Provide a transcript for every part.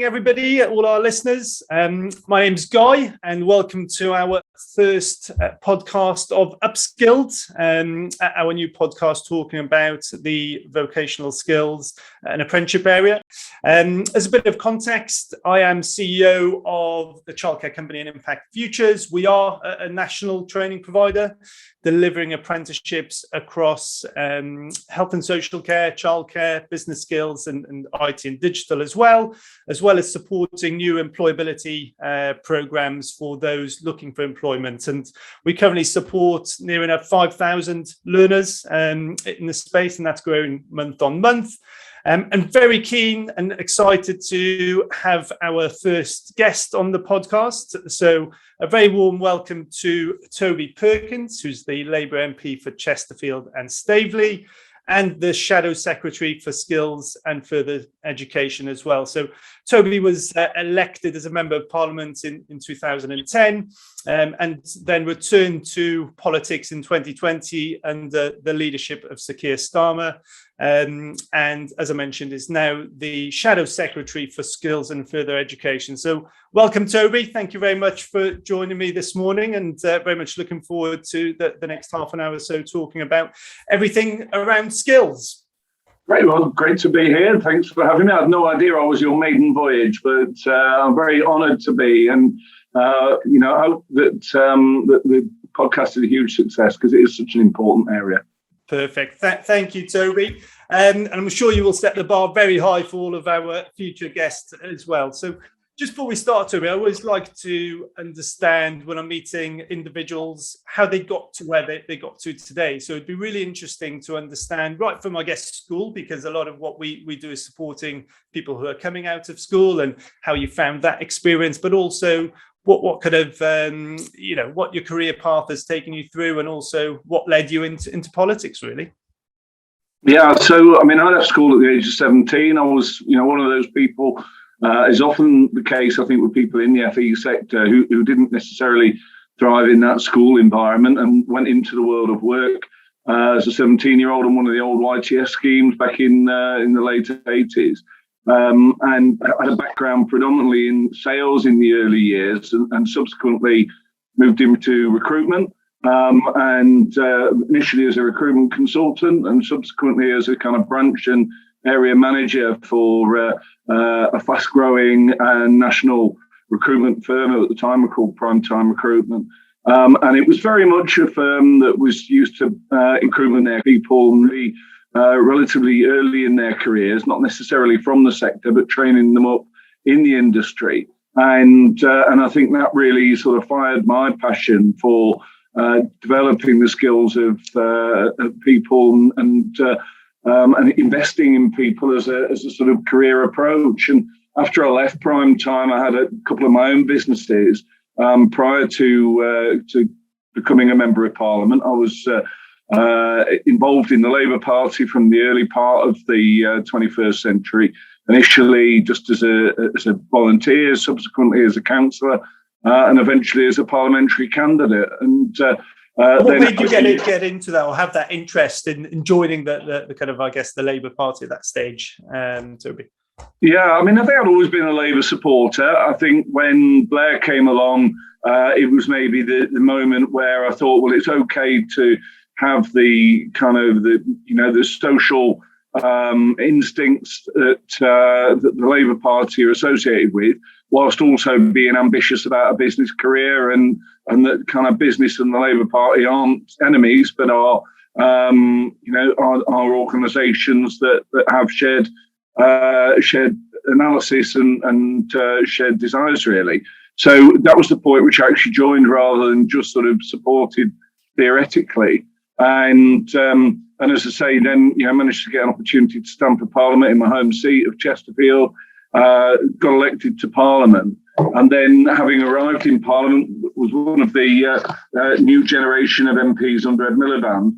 morning, everybody, all our listeners. My name's Guy, and welcome to our first podcast of Upskilled, our new podcast talking about the vocational skills and apprenticeship area. As a bit of context, I am CEO of the Childcare company and Impact Futures. We are a national training provider delivering apprenticeships across health and social care, childcare, business skills, and IT and digital as well as supporting new employability programs for those looking for employment. And we currently support near enough 5,000 learners in the space, and that's growing month on month. And very keen and excited to have our first guest on the podcast. So a very warm welcome to Toby Perkins, who's the Labour MP for Chesterfield and Staveley, and the Shadow Secretary for Skills and Further Education as well. So Toby was elected as a Member of Parliament in 2010 and then returned to politics in 2020 under the leadership of Sir Keir Starmer. And as I mentioned, is now the Shadow Secretary for Skills and Further Education. So welcome, Toby. Thank you very much for joining me this morning, and very much looking forward to the next half an hour or so talking about everything around skills. Great, well, great to be here. Thanks for having me. I had no idea I was your maiden voyage, but I'm very honoured to be. And, I hope that the podcast is a huge success because it is such an important area. Perfect. Thank you, Toby. And I'm sure you will set the bar very high for all of our future guests as well. So just before we start, Toby, I always like to understand when I'm meeting individuals how they got to where they got to today. So it'd be really interesting to understand right from, I guess, school, because a lot of what we do is supporting people who are coming out of school and how you found that experience, but also what kind of, what your career path has taken you through, and also what led you into politics, really. Yeah, so, I left school at the age of 17. I was, one of those people, is often the case, I think, with people in the FE sector who didn't necessarily thrive in that school environment and went into the world of work as a 17-year-old on one of the old YTS schemes back in the late 80s. And I had a background predominantly in sales in the early years and subsequently moved into recruitment. And initially as a recruitment consultant and subsequently as a kind of branch and area manager for a fast-growing national recruitment firm at the time called Primetime Recruitment. And it was very much a firm that was used to recruiting their people really relatively early in their careers, not necessarily from the sector, but training them up in the industry. And I think that really sort of fired my passion for developing the skills of people and investing in people as a sort of career approach. And after I left Primetime, I had a couple of my own businesses. Prior to becoming a Member of Parliament, I was involved in the Labour Party from the early part of the 21st century, initially just as a volunteer, subsequently as a councillor, and eventually as a parliamentary candidate. And what made you get into that, or have that interest in joining the kind of, I guess, the Labour Party at that stage, Toby? Yeah, I think I'd always been a Labour supporter. I think when Blair came along, it was maybe the moment where I thought, well, it's okay to have the kind of the social instincts that the Labour Party are associated with, whilst also being ambitious about a business career, and that kind of business and the Labour Party aren't enemies, but are organisations that have shared analysis and shared desires, really. So that was the point which I actually joined rather than just sort of supported theoretically. And as I say, then managed to get an opportunity to stand for Parliament in my home seat of Chesterfield, got elected to Parliament, and then having arrived in Parliament was one of the new generation of MPs under Ed Miliband,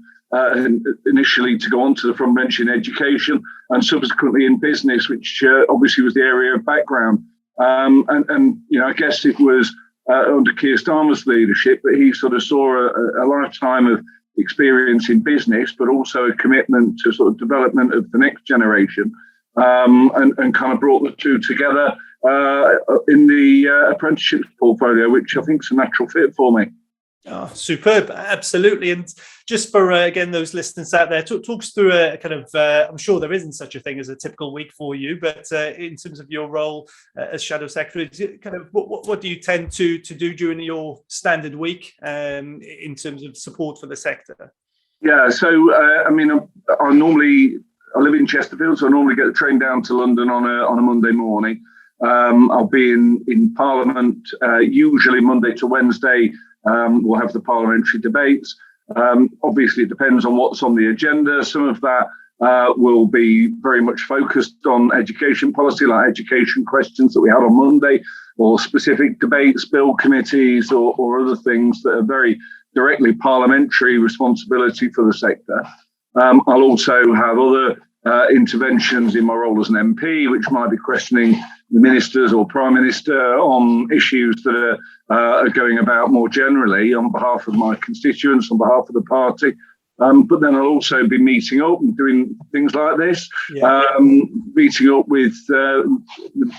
initially to go on to the front bench in education and subsequently in business, which obviously was the area of background. And I guess it was under Keir Starmer's leadership that he sort of saw a lifetime of experience in business, but also a commitment to sort of development of the next generation, and kind of brought the two together in the apprenticeships portfolio, which I think is a natural fit for me. Oh, superb. Absolutely. And just for, again, those listeners out there, talk us through a kind of, I'm sure there isn't such a thing as a typical week for you, but in terms of your role as Shadow Secretary, kind of what do you tend to do during your standard week in terms of support for the sector? Yeah, so, I live in Chesterfield, so I normally get the train down to London on a Monday morning. I'll be in Parliament, usually Monday to Wednesday. We'll have the parliamentary debates. Obviously, it depends on what's on the agenda. Some of that will be very much focused on education policy, like education questions that we had on Monday, or specific debates, bill committees, or other things that are very directly parliamentary responsibility for the sector. I'll also have other interventions in my role as an MP, which might be questioning the ministers or prime minister on issues that are going about more generally on behalf of my constituents, on behalf of the party. But then I'll also be meeting up and doing things like this, meeting up with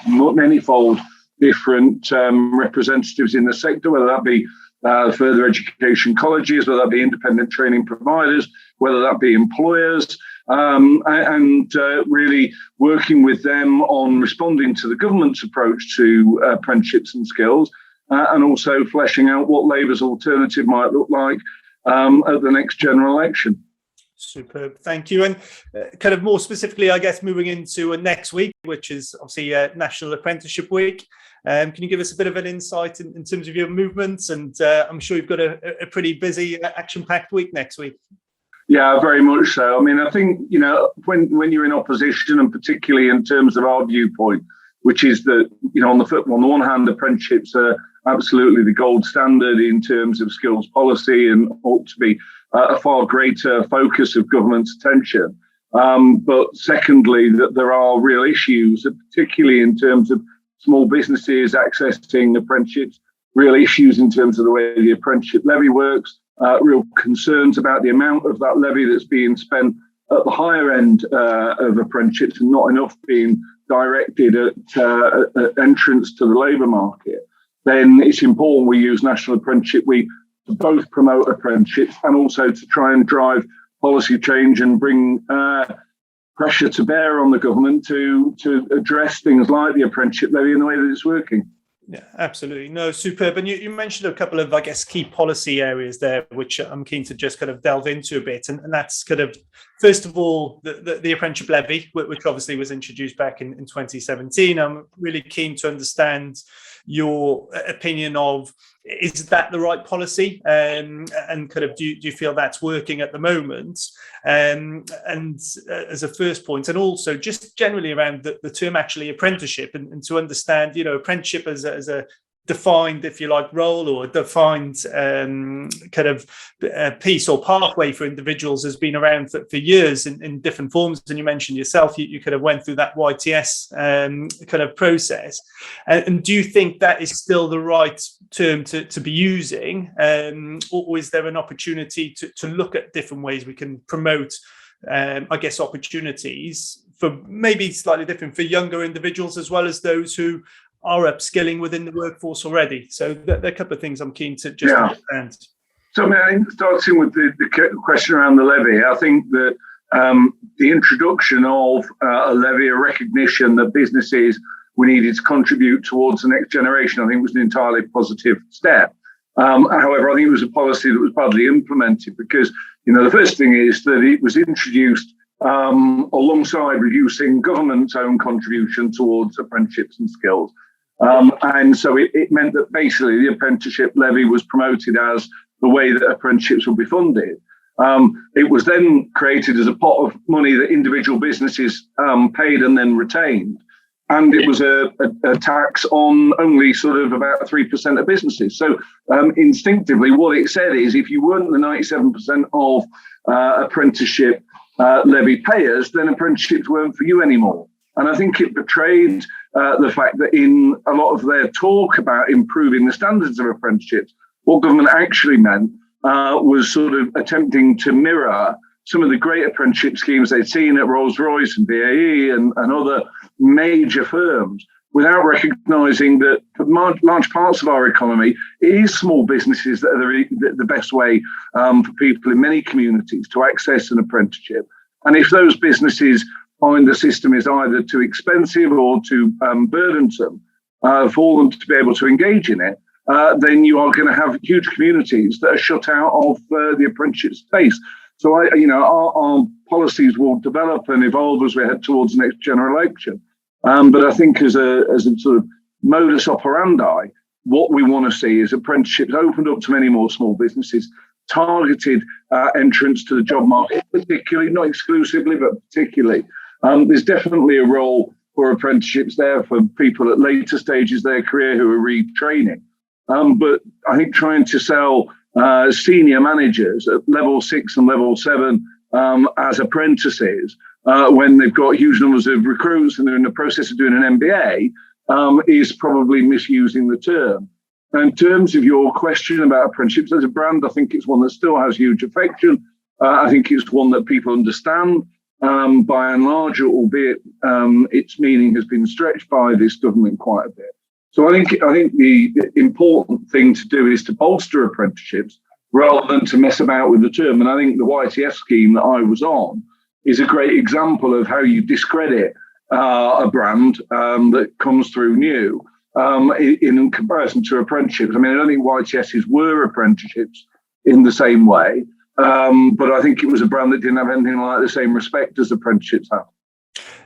manyfold different representatives in the sector, whether that be further education colleges, whether that be independent training providers, whether that be employers, and really working with them on responding to the government's approach to apprenticeships and skills, and also fleshing out what Labour's alternative might look like at the next general election. Superb, thank you. And kind of more specifically, I guess, moving into next week, which is obviously National Apprenticeship Week. Can you give us a bit of an insight in terms of your movements? And I'm sure you've got a pretty busy, action-packed week next week. Yeah, very much so. I mean, I think, when you're in opposition, and particularly in terms of our viewpoint, which is that, on the one hand, apprenticeships are absolutely the gold standard in terms of skills policy and ought to be a far greater focus of government's attention. But secondly, that there are real issues, particularly in terms of small businesses accessing apprenticeships, real issues in terms of the way the Apprenticeship Levy works, real concerns about the amount of that levy that's being spent at the higher end of apprenticeships and not enough being directed at entrance to the labour market. Then it's important we use National Apprenticeship Week to both promote apprenticeships and also to try and drive policy change and bring pressure to bear on the government to address things like the Apprenticeship Levy in the way that it's working. Yeah, absolutely. No, superb. And you mentioned a couple of, I guess, key policy areas there, which I'm keen to just kind of delve into a bit. And that's kind of, first of all, the Apprenticeship Levy, which obviously was introduced back in 2017. I'm really keen to understand your opinion of, is that the right policy? And kind of, do you feel that's working at the moment? And as a first point, and also just generally around the term actually apprenticeship, and to understand, apprenticeship as a defined, if you like, role or a defined kind of piece or pathway for individuals has been around for years in different forms. And you mentioned yourself, you kind of went through that YTS kind of process. And do you think that is still the right term to be using? Or is there an opportunity to look at different ways we can promote, I guess, opportunities for maybe slightly different for younger individuals as well as those who are upskilling within the workforce already? So there are a couple of things I'm keen to just understand. So, I think starting with the question around the levy, I think that the introduction of a levy, a recognition that businesses were needed to contribute towards the next generation, I think was an entirely positive step. However, I think it was a policy that was badly implemented because, the first thing is that it was introduced alongside reducing government's own contribution towards apprenticeships and skills. And so it meant that basically the apprenticeship levy was promoted as the way that apprenticeships would be funded. It was then created as a pot of money that individual businesses paid and then retained. And it was a tax on only sort of about 3% of businesses. So instinctively, what it said is if you weren't the 97% of apprenticeship levy payers, then apprenticeships weren't for you anymore. And I think it betrayed the fact that in a lot of their talk about improving the standards of apprenticeships, what government actually meant was sort of attempting to mirror some of the great apprenticeship schemes they'd seen at Rolls-Royce and BAE and other major firms, without recognising that for large parts of our economy, it is small businesses that are the best way for people in many communities to access an apprenticeship. And if those businesses find the system is either too expensive or too burdensome for them to be able to engage in it, then you are going to have huge communities that are shut out of the apprenticeship space. So, our policies will develop and evolve as we head towards the next general election. But I think as a sort of modus operandi, what we want to see is apprenticeships opened up to many more small businesses, targeted entrance to the job market, particularly, not exclusively, but particularly. There's definitely a role for apprenticeships there for people at later stages of their career who are retraining. But I think trying to sell senior managers at level 6 and level 7 as apprentices when they've got huge numbers of recruits and they're in the process of doing an MBA is probably misusing the term. And in terms of your question about apprenticeships as a brand, I think it's one that still has huge affection. I think it's one that people understand by and large, albeit its meaning has been stretched by this government quite a bit. So I think the important thing to do is to bolster apprenticeships rather than to mess about with the term. And I think the YTS scheme that I was on is a great example of how you discredit a brand that comes through new in comparison to apprenticeships. I mean, I don't think YTSs were apprenticeships in the same way, but I think it was a brand that didn't have anything like the same respect as apprenticeships have.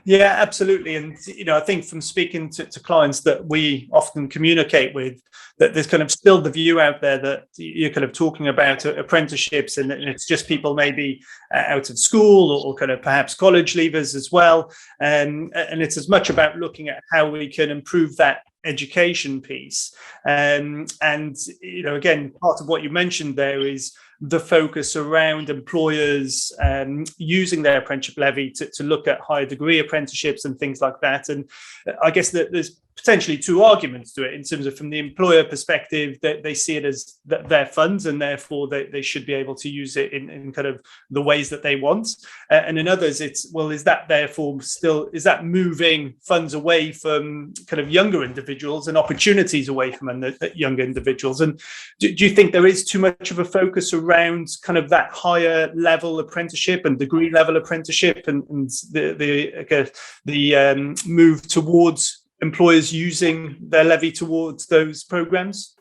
Yeah, absolutely. And, I think from speaking to clients that we often communicate with, that there's kind of still the view out there that you're kind of talking about apprenticeships and it's just people maybe out of school or kind of perhaps college leavers as well. And it's as much about looking at how we can improve that education piece. And, again, part of what you mentioned there is the focus around employers using their apprenticeship levy to look at higher degree apprenticeships and things like that. And I guess that there's potentially two arguments to it in terms of from the employer perspective that they see it as their funds and therefore they should be able to use it in kind of the ways that they want. And in others, it's, well, is that therefore still, is that moving funds away from kind of younger individuals and opportunities away from younger individuals? And do you think there is too much of a focus around kind of that higher level apprenticeship and degree level apprenticeship and the move towards employers using their levy towards those programs?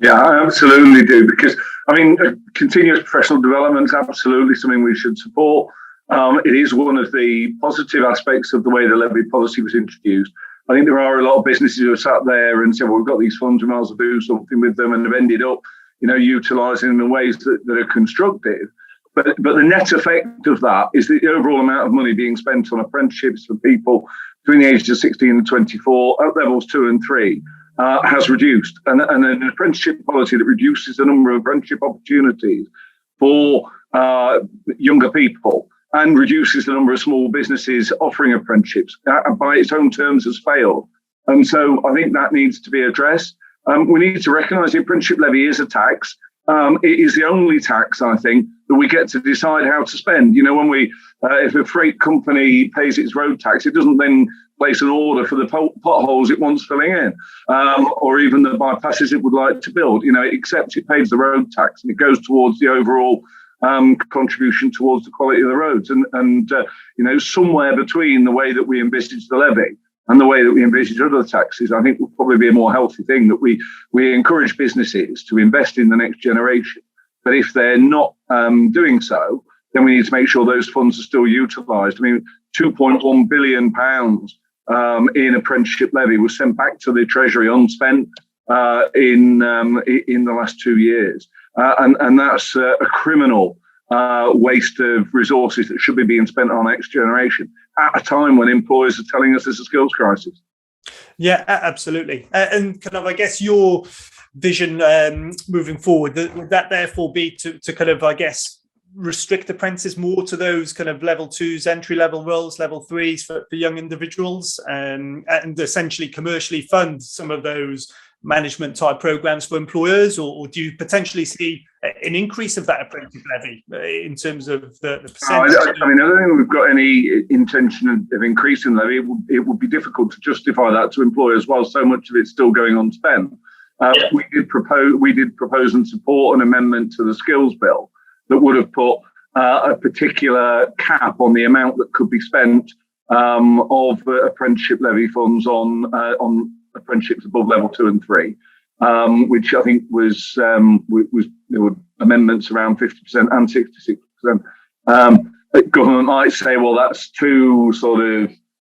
Yeah, I absolutely do, because I mean, continuous professional development is absolutely something we should support. It is one of the positive aspects of the way the levy policy was introduced. I think there are a lot of businesses who have sat there and said, well, we've got these funds, we might as well do something with them, and have ended up, utilising them in ways that are constructive. But the net effect of that is that the overall amount of money being spent on apprenticeships for people between the ages of 16 and 24 at levels 2 and 3 has reduced. And an apprenticeship policy that reduces the number of apprenticeship opportunities for younger people and reduces the number of small businesses offering apprenticeships by its own terms has failed. And so I think that needs to be addressed. We need to recognise the apprenticeship levy is a tax. It is the only tax, I think, that we get to decide how to spend. When if a freight company pays its road tax, it doesn't then place an order for the potholes it wants filling in, or even the bypasses it would like to build. It accepts it pays the road tax and it goes towards the overall contribution towards the quality of the roads. And somewhere between the way that we envisage the levy and the way that we envisage other taxes, I think will probably be a more healthy thing, that we encourage businesses to invest in the next generation. But if they're not doing so, then we need to make sure those funds are still utilised. I mean, £2.1 billion in apprenticeship levy was sent back to the Treasury unspent in the last 2 years. And that's a criminal waste of resources that should be being spent on our next generation at a time when employers are telling us there's a skills crisis. Yeah, absolutely. And kind of, I guess, your vision moving forward, would that therefore be to kind of, I guess, restrict apprentices more to those kind of level 2s, entry level roles, level 3s for young individuals, and essentially commercially fund some of those management type programs for employers, or do you potentially see an increase of that apprenticeship levy in terms of the percentage? I mean, I don't think we've got any intention of increasing levy. It would be difficult to justify that to employers while so much of it's still going on spent. We did propose and support an amendment to the skills bill that would have put a particular cap on the amount that could be spent of apprenticeship levy funds on apprenticeships above level 2 and 3, which I think was there were amendments around 50% and 66%. The government might say, well, that's too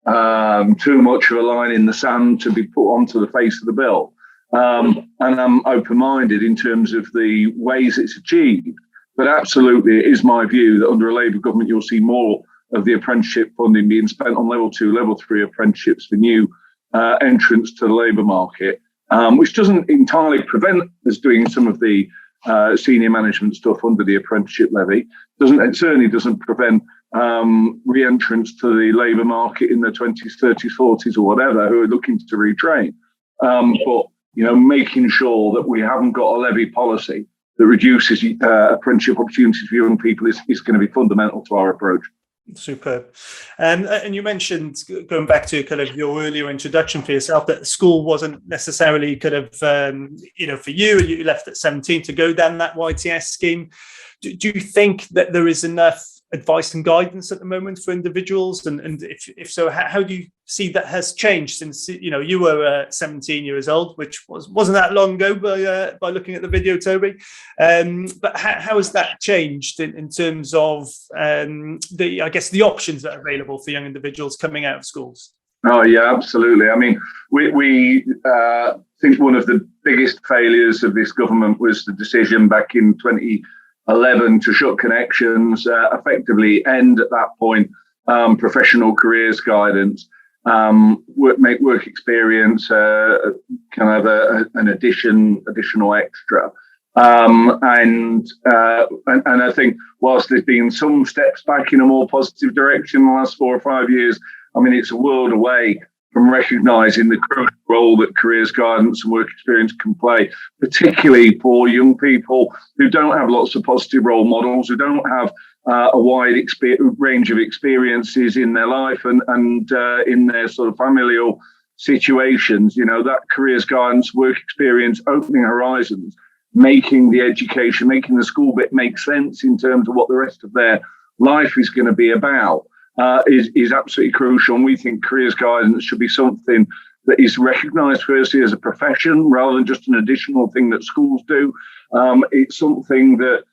much of a line in the sand to be put onto the face of the bill. And I'm open-minded in terms of the ways it's achieved. But absolutely, it is my view that under a Labour government, you'll see more of the apprenticeship funding being spent on level 2, level 3 apprenticeships for new entrants to the labour market, which doesn't entirely prevent us doing some of the senior management stuff under the apprenticeship levy. It certainly doesn't prevent re-entrants to the labour market in their 20s, 30s, 40s, or whatever, who are looking to retrain. But making sure that we haven't got a levy policy that reduces apprenticeship opportunities for young people is going to be fundamental to our approach. Superb. And you mentioned, going back to kind of your earlier introduction for yourself, that school wasn't necessarily kind of, for you left at 17 to go down that YTS scheme. Do you think that there is enough advice and guidance at the moment for individuals? And if so, how do you see that has changed since, you were 17 years old, which wasn't that long ago by looking at the video, Toby. But how has that changed in terms of the options that are available for young individuals coming out of schools? Oh, yeah, absolutely. I mean, we think one of the biggest failures of this government was the decision back in 2011 to shut Connections, effectively end at that point professional careers guidance, make work experience kind of an additional extra. And I think whilst there's been some steps back in a more positive direction in the last 4 or 5 years, I mean, it's a world away from recognising the crucial role that careers guidance and work experience can play, particularly for young people who don't have lots of positive role models, who don't have a wide range of experiences in their life and in their sort of familial situations. That careers guidance, work experience, opening horizons, making the education, making the school bit make sense in terms of what the rest of their life is going to be about. Is absolutely crucial, and we think careers guidance should be something that is recognised firstly as a profession rather than just an additional thing that schools do. It's something that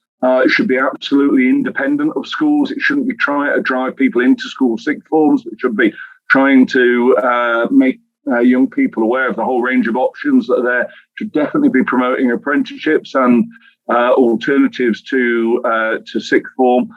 should be absolutely independent of schools. It shouldn't be trying to drive people into school sixth forms. It should be trying to make young people aware of the whole range of options that are there. Should definitely be promoting apprenticeships and alternatives to sixth form.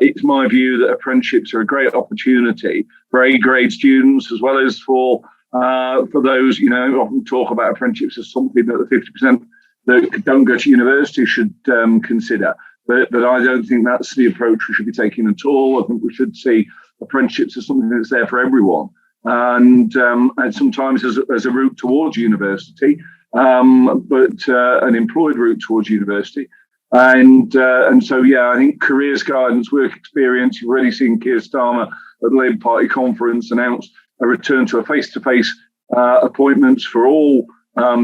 It's my view that apprenticeships are a great opportunity for A-grade students as well as for those, often talk about apprenticeships as something that the 50% that don't go to university should consider. But I don't think that's the approach we should be taking at all. I think we should see apprenticeships as something that's there for everyone. And sometimes as a route towards university, but an employed route towards university. And so, yeah, I think careers guidance, work experience, you've already seen Keir Starmer at the Labour Party conference announce a return to a face-to-face appointments for all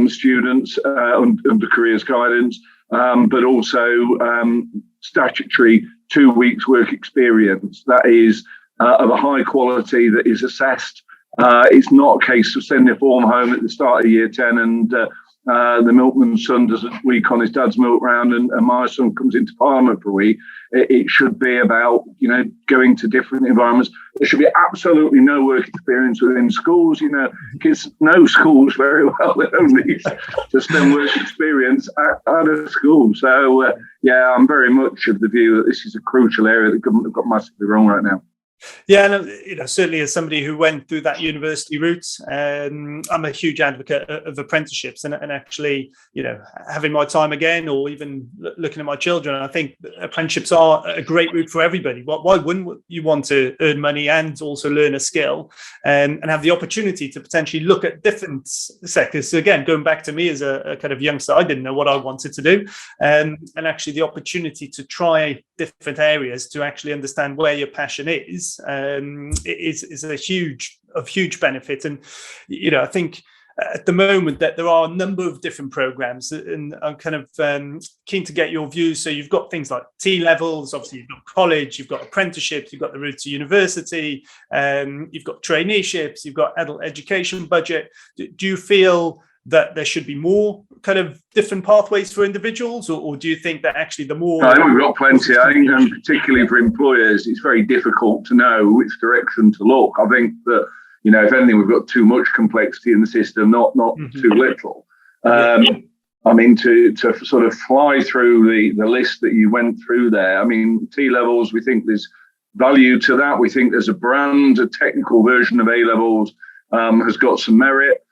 students under careers guidance, but also statutory 2 weeks work experience. That is of a high quality, that is assessed. It's not a case of sending a form home at the start of year 10 and the milkman's son does a week on his dad's milk round and my son comes into Parliament for a week. It should be about, going to different environments. There should be absolutely no work experience within schools. Kids know schools very well. They don't need to spend work experience out of school. So, I'm very much of the view that this is a crucial area that the government have got massively wrong right now. Yeah, and certainly as somebody who went through that university route, I'm a huge advocate of apprenticeships, and actually, having my time again, or even looking at my children, I think apprenticeships are a great route for everybody. Why wouldn't you want to earn money and also learn a skill, and have the opportunity to potentially look at different sectors? So again, going back to me as a kind of youngster, I didn't know what I wanted to do, and actually the opportunity to try different areas to actually understand where your passion is a huge benefit. And I think at the moment that there are a number of different programs, and I'm kind of keen to get your views. So you've got things like T levels, obviously you've got college, you've got apprenticeships, you've got the route to university, you've got traineeships, you've got adult education budget. Do you feel that there should be more kind of different pathways for individuals, or do you think that actually the more... I think we've got plenty. I think, and particularly for employers, it's very difficult to know which direction to look. I think that, if anything, we've got too much complexity in the system, not too little. I mean, to sort of fly through the list that you went through there, I mean, T levels, we think there's value to that. We think there's a technical version of A levels has got some merit.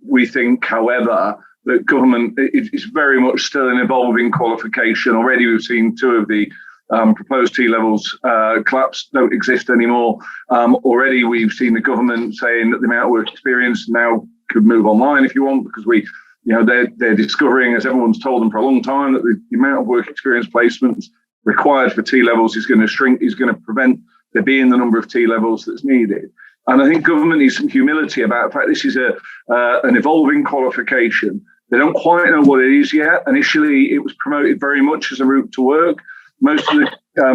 We think, however, that government is very much still an evolving qualification. Already we've seen two of the proposed T levels collapse, don't exist anymore. Already we've seen the government saying that the amount of work experience now could move online if you want, because they're discovering, as everyone's told them for a long time, that the amount of work experience placements required for T levels is going to shrink, is going to prevent there being the number of T levels that's needed. And I think government needs some humility about the fact this is an evolving qualification. They don't quite know what it is yet. Initially, it was promoted very much as a route to work. Most of the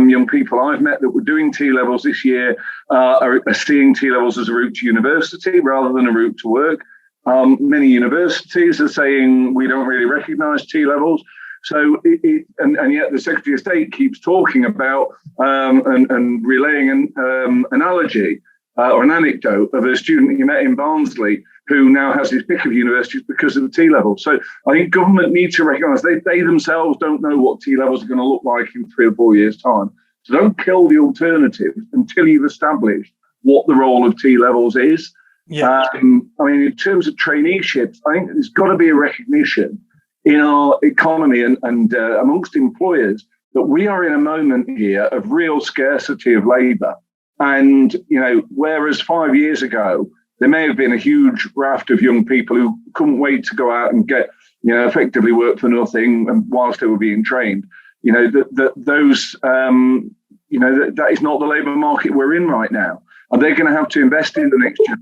young people I've met that were doing T levels this year are seeing T levels as a route to university rather than a route to work. Many universities are saying we don't really recognise T levels. So, and yet the Secretary of State keeps talking about and relaying an analogy or an anecdote of a student he met in Barnsley who now has his pick of universities because of the T levels. So I think government needs to recognise they themselves don't know what T levels are going to look like in 3 or 4 years' time. So don't kill the alternative until you've established what the role of T levels is. Yeah. I mean, in terms of traineeships, I think there's got to be a recognition in our economy and amongst employers that we are in a moment here of real scarcity of labour. And, whereas 5 years ago, there may have been a huge raft of young people who couldn't wait to go out and get, effectively work for nothing and whilst they were being trained, that is not the labour market we're in right now. And they're going to have to invest in the next year.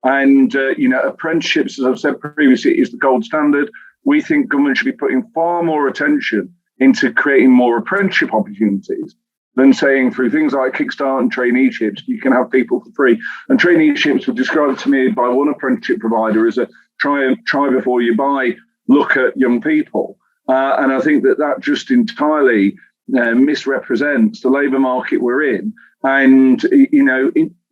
And, apprenticeships, as I've said previously, is the gold standard. We think government should be putting far more attention into creating more apprenticeship opportunities than saying through things like Kickstart and traineeships, you can have people for free. And traineeships were described to me by one apprenticeship provider as a try before you buy, look at young people. And I think that just entirely misrepresents the labour market we're in. And,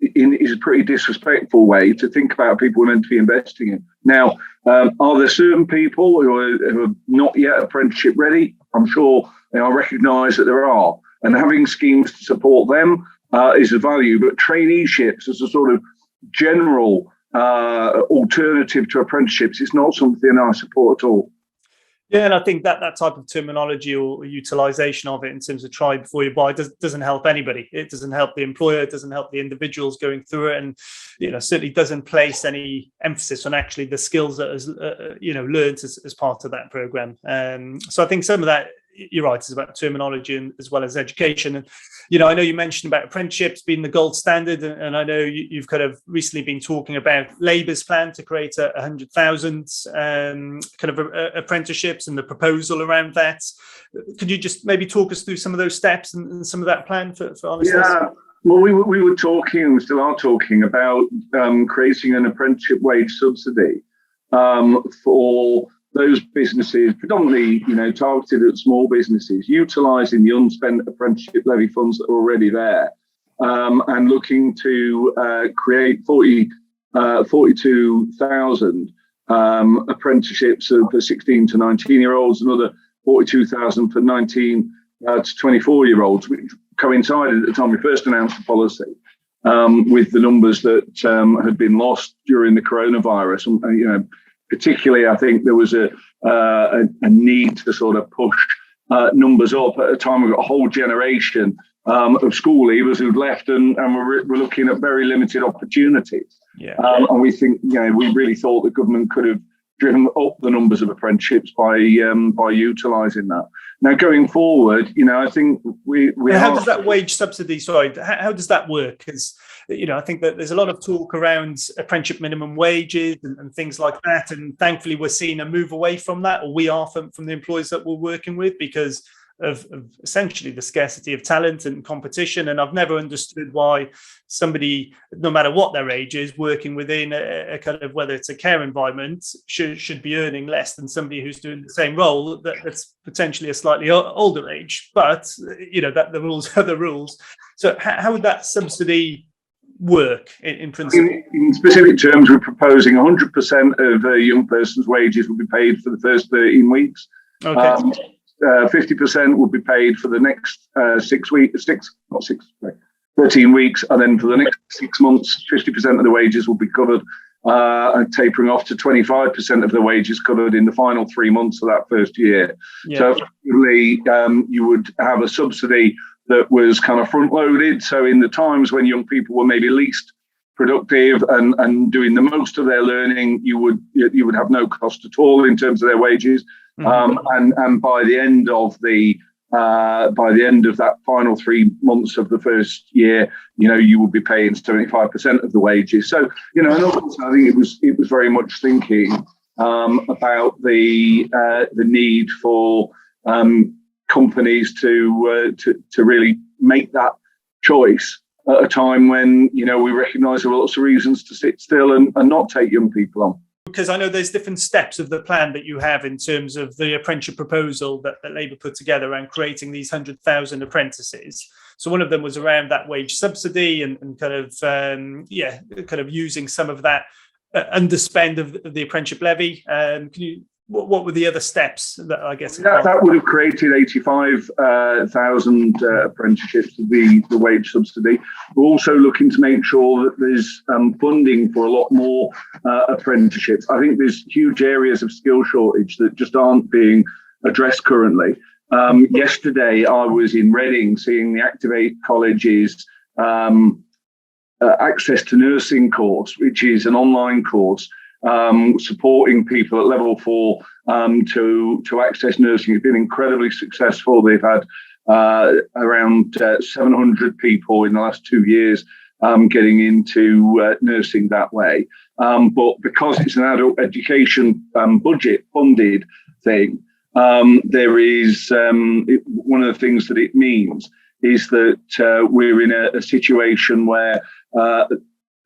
is a pretty disrespectful way to think about people we're meant to be investing in. Now, are there certain people who are not yet apprenticeship ready? I'm sure I recognise that there are. And having schemes to support them is of value. But traineeships as a sort of general alternative to apprenticeships is not something I support at all. Yeah, and I think that type of terminology or utilisation of it in terms of try before you buy doesn't help anybody. It doesn't help the employer, it doesn't help the individuals going through it, and certainly doesn't place any emphasis on actually the skills that is learned as part of that program. So I think some of that, you're right, is about terminology as well as education. And I know you mentioned about apprenticeships being the gold standard, and I know you've kind of recently been talking about Labour's plan to create 100,000 kind of apprenticeships and the proposal around that. Could you just maybe talk us through some of those steps and some of that plan for our listeners? Yeah. Well, we were talking, and we still are talking about creating an apprenticeship wage subsidy for those businesses, predominantly, targeted at small businesses, utilising the unspent apprenticeship levy funds that are already there, and looking to create 42,000 apprenticeships for 16 to 19-year-olds, another 42,000 for 19 to 24-year-olds, which coincided at the time we first announced the policy with the numbers that had been lost during the coronavirus. And, particularly, I think there was a need to sort of push numbers up at a time. We've got a whole generation of school leavers who'd left, and we're looking at very limited opportunities. Yeah. And we think, we really thought the government could have driven up the numbers of apprenticeships by utilising that. Now, going forward, I think we how does that wage subsidy, how does that work? Because, I think that there's a lot of talk around apprenticeship minimum wages and things like that. And thankfully, we're seeing a move away from that, or we are from the employers that we're working with, because of essentially the scarcity of talent and competition. And I've never understood why somebody, no matter what their age is, working within a kind of, whether it's a care environment, should be earning less than somebody who's doing the same role that's potentially a slightly older age. But that the rules are the rules. So how would that subsidy work in principle? In specific terms, we're proposing 100% of a young person's wages will be paid for the first 13 weeks. Okay. 50% will be paid for the next 13 weeks, and then for the next 6 months, 50% of the wages will be covered, and tapering off to 25% of the wages covered in the final 3 months of that first year. Yeah. So effectively, you would have a subsidy that was kind of front loaded. So in the times when young people were maybe least productive and doing the most of their learning, you would have no cost at all in terms of their wages. Mm-hmm. And by the end of that final 3 months of the first year, you would be paying 75% of the wages. So, and also I think it was very much thinking about the need for companies to really make that choice at a time when we recognise there are lots of reasons to sit still and not take young people on. Because I know there's different steps of the plan that you have in terms of the apprenticeship proposal that Labour put together around creating these 100,000 apprentices. So one of them was around that wage subsidy and kind of using some of that underspend of the Apprenticeship Levy. What were the other steps that I guess? That would have created 85,000 apprenticeships to the wage subsidy. We're also looking to make sure that there's funding for a lot more apprenticeships. I think there's huge areas of skill shortage that just aren't being addressed currently. Yesterday, I was in Reading seeing the Activate College's Access to Nursing course, which is an online course supporting people at level 4 to access nursing. It's been incredibly successful. They've had around 700 people in the last 2 years getting into nursing that way. But because it's an adult education budget funded thing, there is one of the things that it means is that we're in a situation where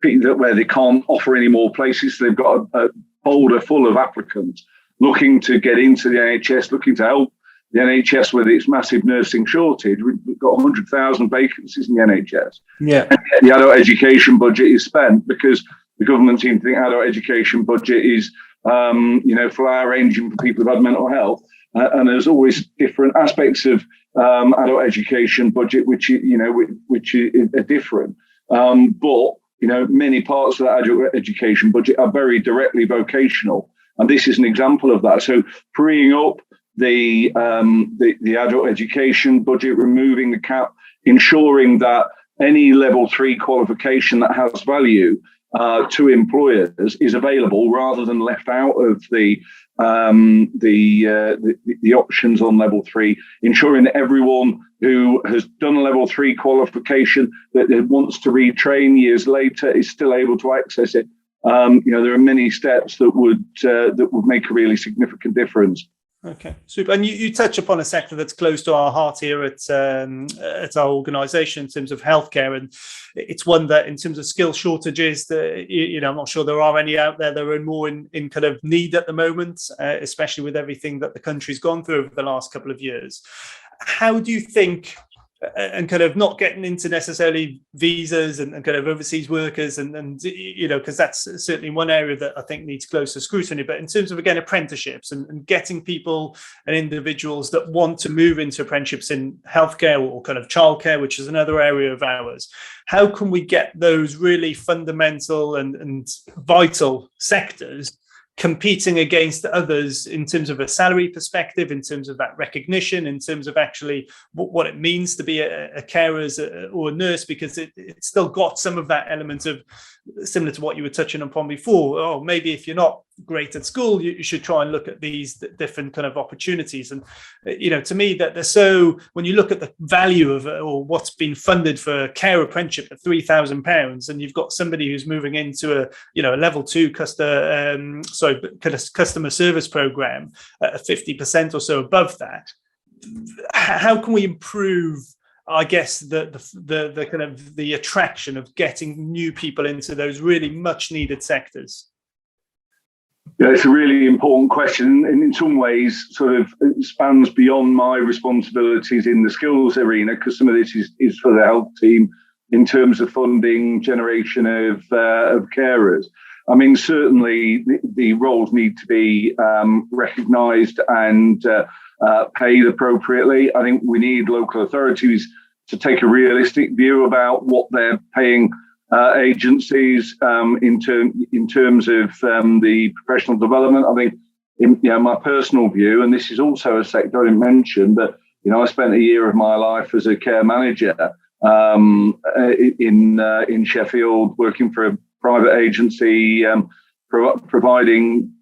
they can't offer any more places. So they've got a folder full of applicants looking to get into the NHS, looking to help the NHS with its massive nursing shortage. We've got 100,000 vacancies in the NHS. Yeah. And the adult education budget is spent because the government seems to think adult education budget is, flower arranging for people who've had mental health. And there's always different aspects of adult education budget, which are different. But many parts of that adult education budget are very directly vocational, and this is an example of that. So, freeing up the adult education budget, removing the cap, ensuring that any level 3 qualification that has value to employers is available rather than left out of the options on level 3, ensuring that everyone who has done a level 3 qualification that wants to retrain years later is still able to access it. There are many steps that would make a really significant difference. Okay, super. And you touch upon a sector that's close to our heart here at our organisation in terms of healthcare, and it's one that, in terms of skill shortages, I'm not sure there are any out there that are more in kind of need at the moment, especially with everything that the country's gone through over the last couple of years. How do you think and kind of not getting into necessarily visas and kind of overseas workers and because that's certainly one area that I think needs closer scrutiny. But in terms of, again, apprenticeships and getting people and individuals that want to move into apprenticeships in healthcare or kind of childcare, which is another area of ours, how can we get those really fundamental and vital sectors competing against others in terms of a salary perspective, in terms of that recognition, in terms of actually what it means to be a carer or a nurse, because it's still got some of that element of, similar to what you were touching upon before, oh, maybe if you're not great at school, you should try and look at these different kind of opportunities. And to me, that they're so, when you look at the value of or what's been funded for a care apprenticeship at £3,000, and you've got somebody who's moving into a level 2 customer service program at 50% or so above that, how can we improve, I guess, the kind of the attraction of getting new people into those really much needed sectors? Yeah, it's a really important question, and in some ways sort of spans beyond my responsibilities in the skills arena, because some of this is for the health team in terms of funding generation of carers. I mean, certainly the roles need to be recognised and paid appropriately. I think we need local authorities to take a realistic view about what they're paying agencies in terms of the professional development. I think, in my personal view, and this is also a sector I didn't mention, but I spent a year of my life as a care manager in Sheffield, working for a private agency, providing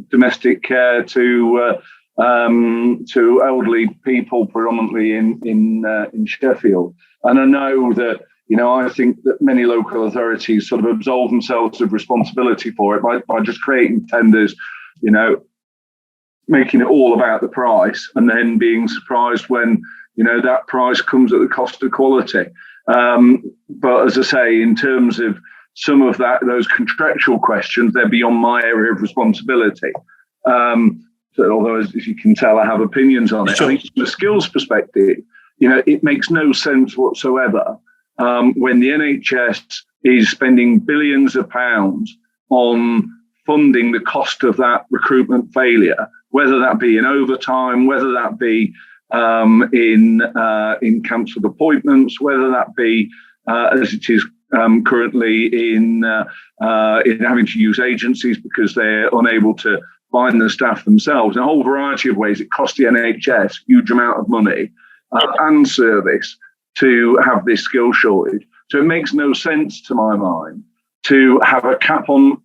domestic care to elderly people, predominantly in Sheffield. And I know that, I think that many local authorities sort of absolve themselves of responsibility for it by just creating tenders, making it all about the price, and then being surprised when, that price comes at the cost of quality. But as I say, in terms of some of those contractual questions, they're beyond my area of responsibility. So although, as you can tell, I have opinions on it. Sure. I think from a skills perspective, it makes no sense whatsoever when the NHS is spending billions of pounds on funding the cost of that recruitment failure, whether that be in overtime, whether that be in cancelled appointments, whether that be as it is currently in having to use agencies because they're unable to find the staff themselves. In a whole variety of ways, it costs the NHS a huge amount of money and service to have this skill shortage. So it makes no sense to my mind to have a cap on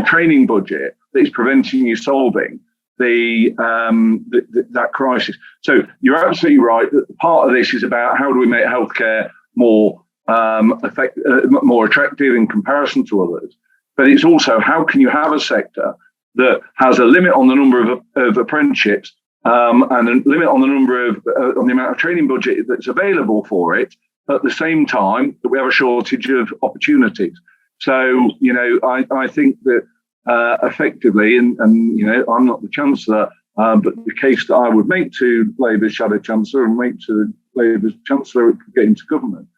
training budget that is preventing you solving that crisis. So you're absolutely right that part of this is about how do we make healthcare more more attractive in comparison to others. But it's also, how can you have a sector that has a limit on the number of apprenticeships and a limit on the number of on the amount of training budget that's available for it, at the same time that we have a shortage of opportunities. So, I think that effectively, and I'm not the Chancellor, but the case that I would make to Labour's Shadow Chancellor and make to Labour's Chancellor who could get into government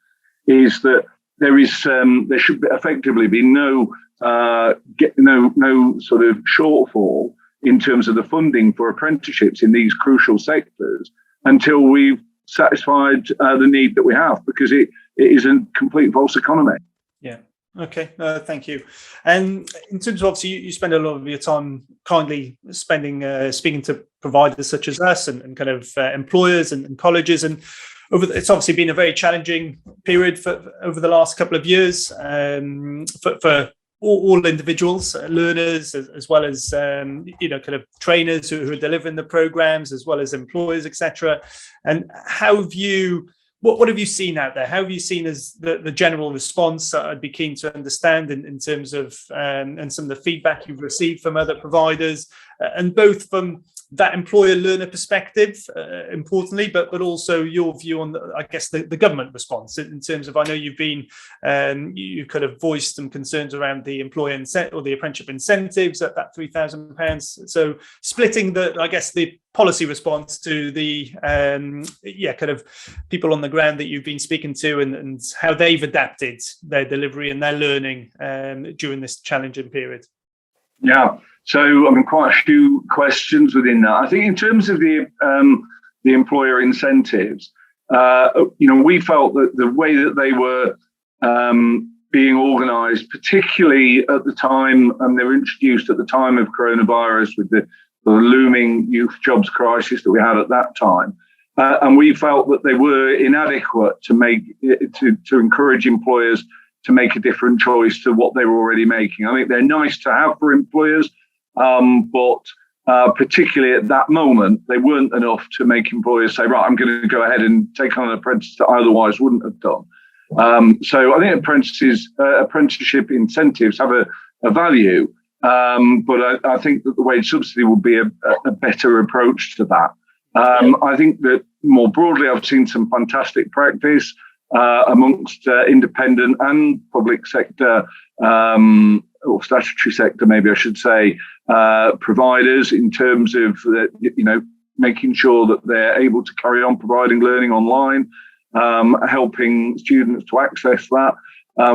is that there should effectively be no sort of shortfall in terms of the funding for apprenticeships in these crucial sectors until we've satisfied the need that we have, because it is a complete false economy. Yeah. Okay. Thank you. And in terms of, obviously, you spend a lot of your time kindly speaking to providers such as us and kind of employers and colleges, and it's obviously been a very challenging period over the last couple of years for all individuals, learners, as well as kind of trainers who are delivering the programs, as well as employers, etc. And what have you seen out there? How have you seen as the general response? I'd be keen to understand in terms of and some of the feedback you've received from other providers, and both from that employer learner perspective, importantly, but also your view on, I guess, the government response in terms of, I know you've been, you kind of voiced some concerns around the employer or the apprenticeship incentives at that £3,000. So splitting the policy response to the kind of people on the ground that you've been speaking to, and how they've adapted their delivery and their learning during this challenging period. Yeah, so I mean, quite a few questions within that. I think in terms of the employer incentives, we felt that the way that they were being organised, particularly at the time, and they were introduced at the time of coronavirus with the looming youth jobs crisis that we had at that time, and we felt that they were inadequate to encourage employers to make a different choice to what they were already making. I think they're nice to have for employers, but particularly at that moment, they weren't enough to make employers say, right, I'm going to go ahead and take on an apprentice that I otherwise wouldn't have done. So I think apprenticeship incentives have a value, but I think that the wage subsidy would be a better approach to that. I think that more broadly, I've seen some fantastic practice amongst independent and public sector, or statutory sector, maybe I should say, providers, in terms of making sure that they're able to carry on providing learning online, helping students to access that.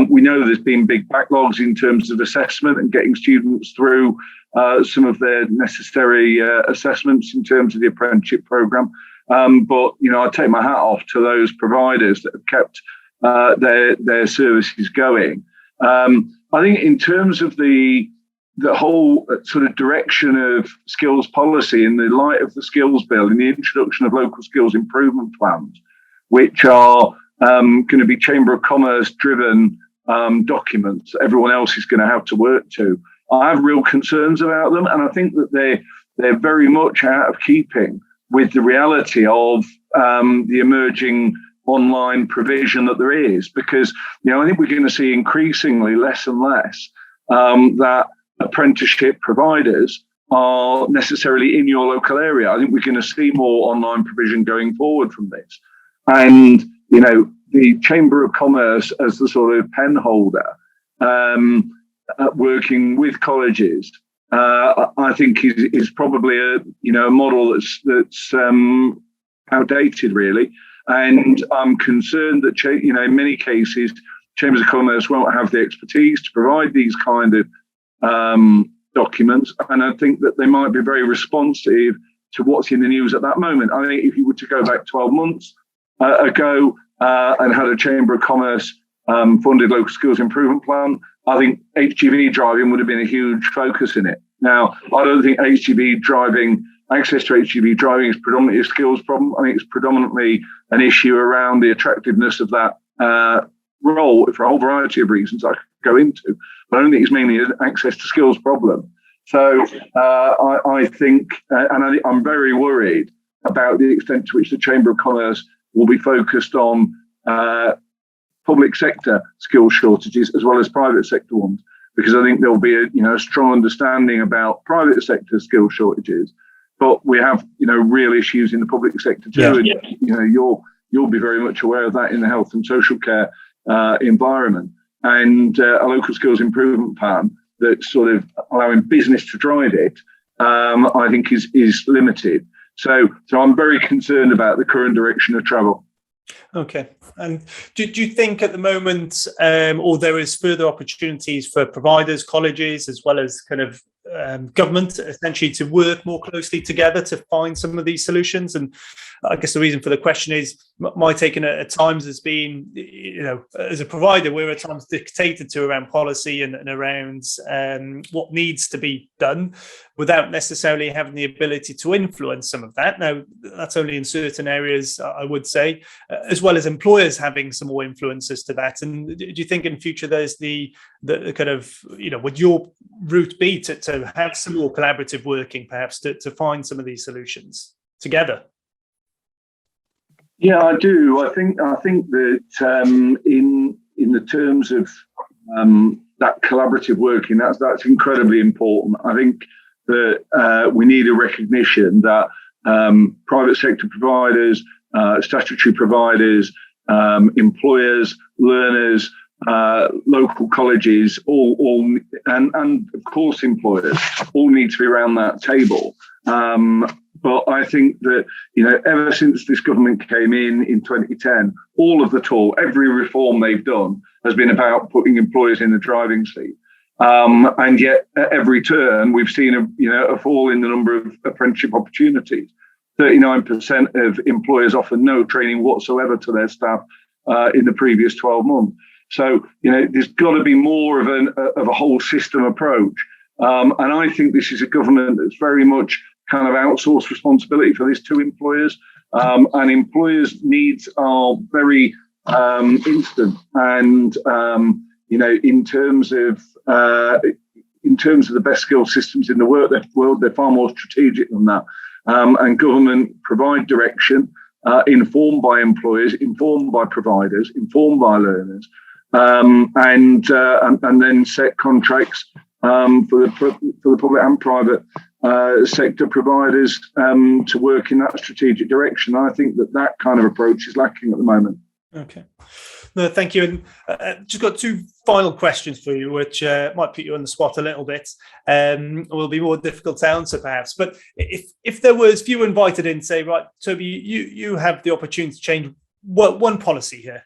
We know there's been big backlogs in terms of assessment and getting students through some of their necessary assessments in terms of the apprenticeship programme. But I take my hat off to those providers that have kept their services going. I think in terms of the whole sort of direction of skills policy in the light of the skills bill and the introduction of local skills improvement plans, which are going to be Chamber of Commerce driven documents that everyone else is going to have to work to, I have real concerns about them, and I think that they're very much out of keeping with the reality of the emerging online provision that there is, because I think we're going to see increasingly less and less that apprenticeship providers are necessarily in your local area. I think we're going to see more online provision going forward from this, and the Chamber of Commerce as the sort of pen holder, working with colleges, I think is probably a model that's outdated, really. And I'm concerned that in many cases Chambers of Commerce won't have the expertise to provide these kind of documents, and I think that they might be very responsive to what's in the news at that moment. I think if you were to go back 12 months ago and had a Chamber of Commerce funded local skills improvement plan, I think HGV driving would have been a huge focus in it. Now, I don't think access to HGV driving is predominantly a skills problem. I think it's predominantly an issue around the attractiveness of that role for a whole variety of reasons I could go into. But I don't think it's mainly an access to skills problem. So I think, and I'm very worried about the extent to which the Chamber of Commerce will be focused on public sector skills shortages as well as private sector ones, because I think there'll be a strong understanding about private sector skills shortages, but we have real issues in the public sector too. Yeah. And you'll be very much aware of that in the health and social care environment, and a local skills improvement plan that's sort of allowing business to drive it, I think is limited. So I'm very concerned about the current direction of travel. Okay. And do you think at the moment, or there is further opportunities for providers, colleges, as well as kind of government, essentially, to work more closely together to find some of these solutions? And I guess the reason for the question is my take at times has been, as a provider, we're at times dictated to around policy and around what needs to be done, without necessarily having the ability to influence some of that. Now, that's only in certain areas, I would say, as well as employers having some more influences to that. And do you think in future there's the kind of, would your route be to have some more collaborative working, perhaps, to find some of these solutions together? Yeah, I do. I think that in the terms of that collaborative working, that's incredibly important. I think that we need a recognition that private sector providers, statutory providers, employers, learners, local colleges, all and of course employers all need to be around that table. But I think that, ever since this government came in 2010, all of the talk, every reform they've done has been about putting employers in the driving seat. And yet at every turn, we've seen a fall in the number of apprenticeship opportunities. 39% of employers offer no training whatsoever to their staff in the previous 12 months. So, there's got to be more of a whole system approach. And I think this is a government that's very much kind of outsourced responsibility for this to employers. And employers' needs are very instant. And, in terms of the best skilled systems in the world, they're far more strategic than that. And government provide direction, informed by employers, informed by providers, informed by learners, and then set contracts for the public and private sector providers to work in that strategic direction. I think that kind of approach is lacking at the moment. Okay. No, thank you. And just got two final questions for you, which might put you on the spot a little bit. Will be more difficult to answer, perhaps. But if you were invited in, say, right, Toby, you have the opportunity to change one policy here.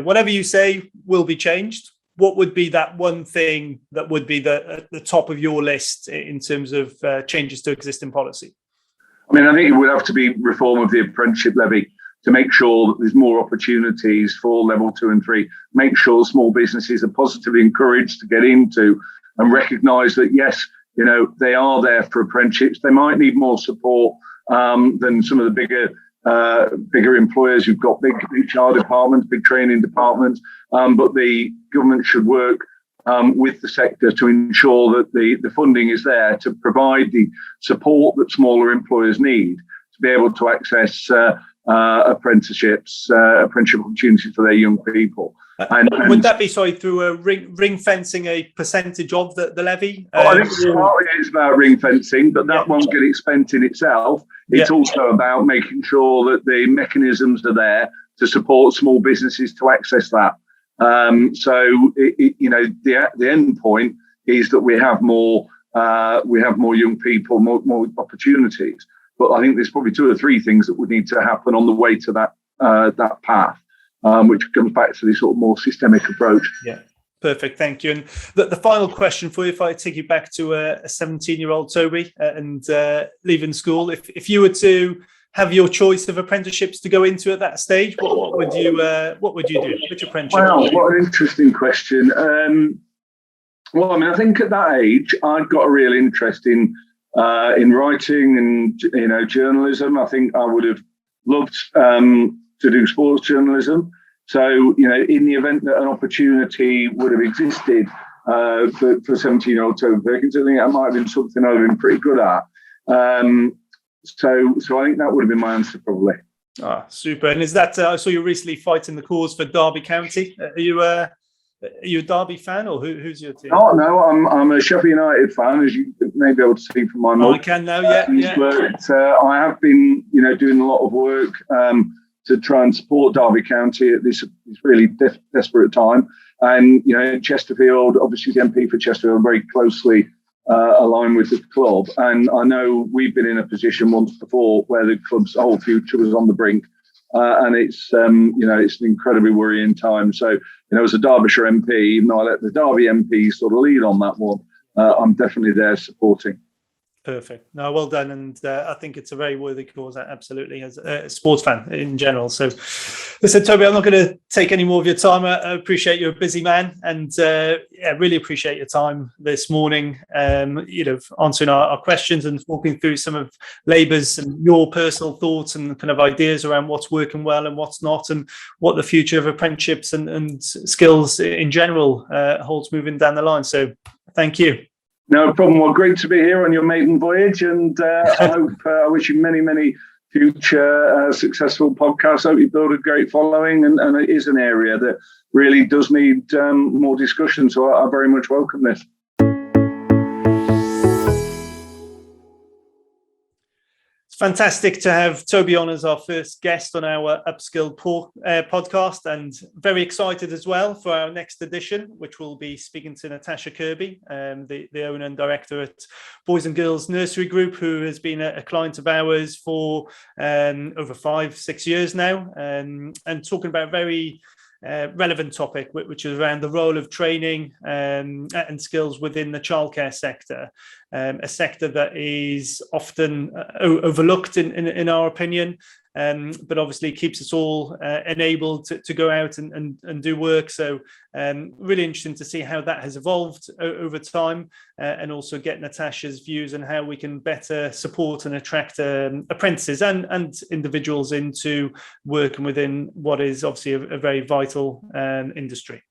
Whatever you say will be changed. What would be that one thing that would be the top of your list in terms of changes to existing policy? I mean, I think it would have to be reform of the Apprenticeship Levy to make sure that there's more opportunities for level 2 and 3, make sure small businesses are positively encouraged to get into and recognise that, yes, they are there for apprenticeships. They might need more support than some of the bigger employers who've got big HR departments, big training departments, but the government should work with the sector to ensure that the funding is there to provide the support that smaller employers need to be able to access apprenticeship opportunities for their young people. And would that be, through a ring fencing a percentage of the levy? I think partly it's about ring fencing, but that won't get it spent in itself. It's also about making sure that the mechanisms are there to support small businesses to access that. The end point is that we have more young people, more opportunities. But I think there's probably 2 or 3 things that would need to happen on the way to that path, which comes back to this sort of more systemic approach. Yeah, perfect. Thank you. And the final question for you, if I take you back to a 17-year-old Toby and leaving school, if you were to have your choice of apprenticeships to go into at that stage, what would you do? Which apprenticeship? Wow, what an interesting question. I think at that age, I'd got a real interest in writing and journalism. I think I would have loved to do sports journalism. So in the event that an opportunity would have existed for 17-year-old Toby Perkins, I think that might have been something I'd have been pretty good at. So I think that would have been my answer probably. Ah, super. And is that I saw you recently fighting the cause for Derby County. Are you a Derby fan, or who's your team? Oh no, I'm a Sheffield United fan, as you may be able to see from my mug. I can now, yeah. But I have been, doing a lot of work to try and support Derby County at this really desperate time. And Chesterfield, obviously the MP for Chesterfield, very closely aligned with the club. And I know we've been in a position once before where the club's whole future was on the brink. And it's it's an incredibly worrying time. So, as a Derbyshire MP, even though I let the Derby MP sort of lead on that one, I'm definitely there supporting. Perfect. No, well done. And I think it's a very worthy cause, absolutely, as a sports fan in general. So, listen, Toby, I'm not going to take any more of your time. I appreciate you're a busy man, and really appreciate your time this morning, answering our questions and walking through some of Labour's and your personal thoughts and kind of ideas around what's working well and what's not, and what the future of apprenticeships and skills in general holds moving down the line. So, thank you. No problem. Well, great to be here on your maiden voyage, and I wish you many, many future successful podcasts. I hope you build a great following, and it is an area that really does need more discussion. So I very much welcome this. Fantastic to have Toby on as our first guest on our Upskilled podcast, and very excited as well for our next edition, which will be speaking to Natasha Kirby, the owner and director at Boys and Girls Nursery Group, who has been a client of ours for over 5-6 years now, and talking about very relevant topic, which is around the role of training and skills within the childcare sector, a sector that is often overlooked in our opinion, but obviously keeps us all enabled to go out and do work. So really interesting to see how that has evolved over time, and also get Natasha's views on how we can better support and attract apprentices and individuals into working within what is obviously a very vital industry.